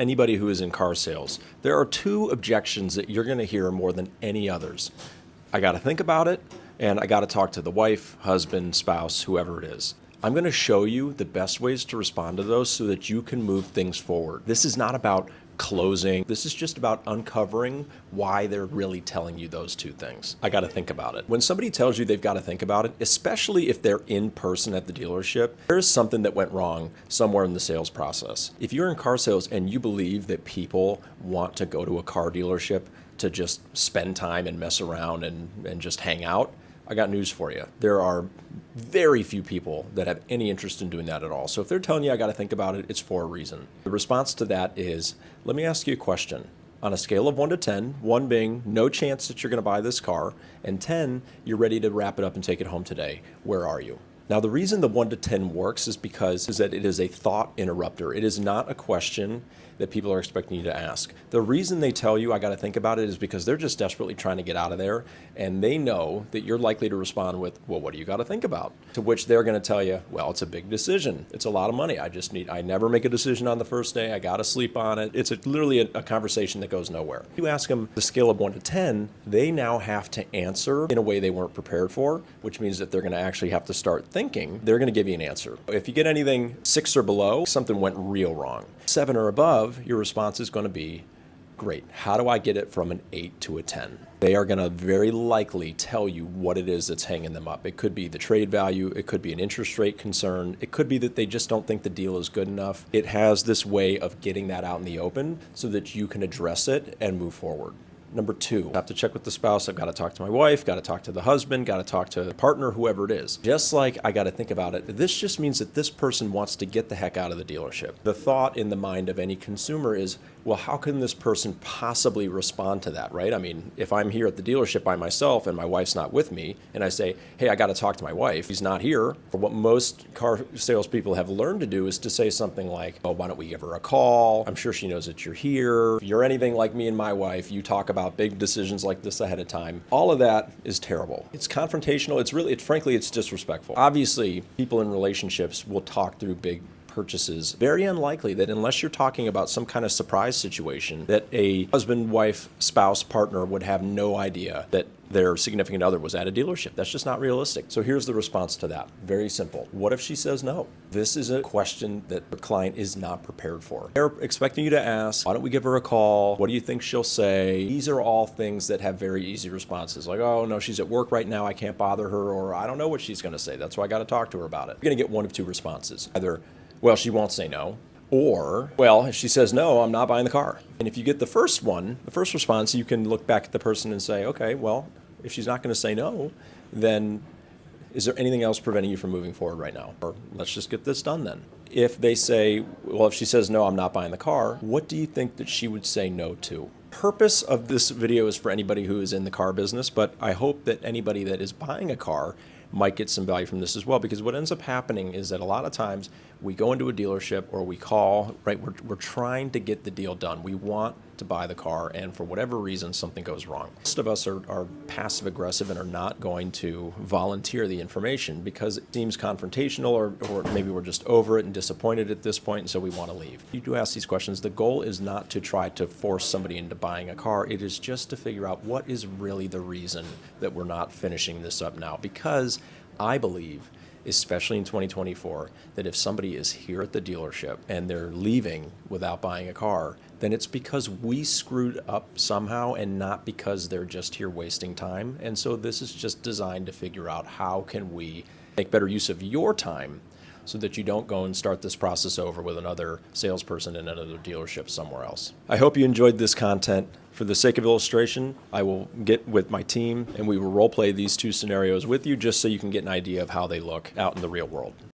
anybody who is in car sales, there are two objections that you're going to hear more than any others. I got to think about it, and I got to talk to the wife, husband, spouse, whoever it is. I'm going to show you the best ways to respond to those so that you can move things forward. This is not about closing. This is just about uncovering why they're really telling you those two things. I got to think about it. When somebody tells you they've got to think about it, especially if they're in person at the dealership, there's something that went wrong somewhere in the sales process. If you're in car sales and you believe that people want to go to a car dealership to just spend time and mess around and just hang out, I got news for you. There are very few people that have any interest in doing that at all. So if they're telling you I got to think about it, it's for a reason. The response to that is, let me ask you a question. On a scale of 1 to 10, 1 being no chance that you're going to buy this car, and 10, you're ready to wrap it up and take it home today. Where are you? Now, the reason the 1 to 10 works is because that it is a thought interrupter. It is not a question that people are expecting you to ask. The reason they tell you I got to think about it is because they're just desperately trying to get out of there, and they know that you're likely to respond with, well, what do you got to think about? To which they're going to tell you, well, it's a big decision. It's a lot of money. I never make a decision on the first day. I got to sleep on it. It's literally a conversation that goes nowhere. You ask them the scale of 1 to 10, they now have to answer in a way they weren't prepared for, which means that they're going to actually have to start thinking. They're going to give you an answer. If you get anything 6 or below, something went real wrong. 7 or above, your response is going to be, great, how do I get it from an 8 to a 10? They are going to very likely tell you what it is that's hanging them up. It could be the trade value. It could be an interest rate concern. It could be that they just don't think the deal is good enough. It has this way of getting that out in the open so that you can address it and move forward. Number 2, I have to check with the spouse. I've got to talk to my wife, got to talk to the husband, got to talk to the partner, whoever it is. Just like I got to think about it, this just means that this person wants to get the heck out of the dealership. The thought in the mind of any consumer is, well, how can this person possibly respond to that, right? I mean, if I'm here at the dealership by myself and my wife's not with me, and I say, hey, I got to talk to my wife, she's not here. What most car salespeople have learned to do is to say something like, oh, why don't we give her a call? I'm sure she knows that you're here. If you're anything like me and my wife, you talk about big decisions like this ahead of time. All of that is terrible. It's confrontational. Frankly, it's disrespectful. Obviously, people in relationships will talk through big purchases. Very unlikely that unless you're talking about some kind of surprise situation, that a husband, wife, spouse, partner would have no idea that their significant other was at a dealership. That's just not realistic. So here's the response to that. Very simple. What if she says no? This is a question that the client is not prepared for. They're expecting you to ask, why don't we give her a call? What do you think she'll say? These are all things that have very easy responses. Like, oh no, she's at work right now, I can't bother her, or I don't know what she's gonna say. That's why I gotta talk to her about it. You're gonna get one of two responses. Either, well, she won't say no, or, well, if she says no, I'm not buying the car. And if you get the first one, the first response, you can look back at the person and say, okay, well, if she's not going to say no, then is there anything else preventing you from moving forward right now? Or let's just get this done then. If they say, well, if she says no, I'm not buying the car, what do you think that she would say no to? Purpose of this video is for anybody who is in the car business, but I hope that anybody that is buying a car might get some value from this as well, because what ends up happening is that a lot of times we go into a dealership or we call, right, we're trying to get the deal done. We want to buy the car, and for whatever reason, something goes wrong. Most of us are passive aggressive and are not going to volunteer the information because it seems confrontational, or maybe we're just over it and disappointed at this point, and so we want to leave. You do ask these questions. The goal is not to try to force somebody into buying a car. It is just to figure out what is really the reason that we're not finishing this up now, because I believe, especially in 2024, that if somebody is here at the dealership and they're leaving without buying a car, then it's because we screwed up somehow and not because they're just here wasting time. And so this is just designed to figure out how can we make better use of your time so that you don't go and start this process over with another salesperson in another dealership somewhere else. I hope you enjoyed this content. For the sake of illustration, I will get with my team and we will role play these two scenarios with you just so you can get an idea of how they look out in the real world.